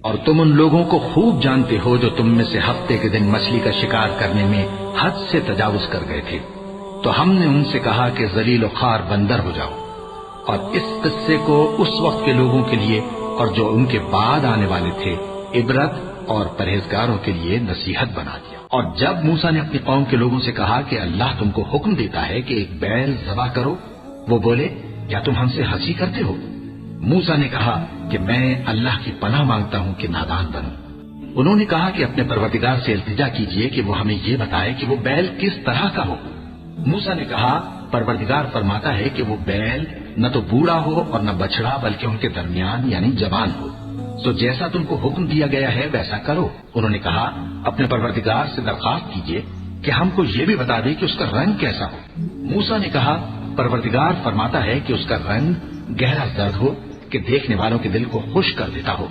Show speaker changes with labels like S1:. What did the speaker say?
S1: اور تم ان لوگوں کو خوب جانتے ہو جو تم میں سے ہفتے کے دن مچھلی کا شکار کرنے میں حد سے تجاوز کر گئے تھے، تو ہم نے ان سے کہا کہ ذلیل و خوار بندر ہو جاؤ، اور اس قصے کو اس وقت کے لوگوں کے لیے اور جو ان کے بعد آنے والے تھے عبرت اور پرہیزگاروں کے لیے نصیحت بنا دیا۔ اور جب موسیٰ نے اپنی قوم کے لوگوں سے کہا کہ اللہ تم کو حکم دیتا ہے کہ ایک بیل ذبح کرو، وہ بولے کیا تم ہم سے ہنسی کرتے ہو؟ موسیٰ نے کہا کہ میں اللہ کی پناہ مانگتا ہوں کہ نادان بنوں۔ انہوں نے کہا کہ اپنے پروردگار سے التجا کیجئے کہ وہ ہمیں یہ بتائے کہ وہ بیل کس طرح کا ہو۔ موسیٰ نے کہا پروردگار فرماتا ہے کہ وہ بیل نہ تو بوڑھا ہو اور نہ بچڑا، بلکہ ان کے درمیان یعنی جوان ہو، سو جیسا تم کو حکم دیا گیا ہے ویسا کرو۔ انہوں نے کہا اپنے پروردگار سے درخواست کیجئے کہ ہم کو یہ بھی بتا دے کہ اس کا رنگ کیسا ہو۔ موسیٰ نے کہا پروردگار فرماتا ہے کہ اس کا رنگ گہرا زرد ہو کہ دیکھنے والوں کے دل کو خوش کر دیتا ہو،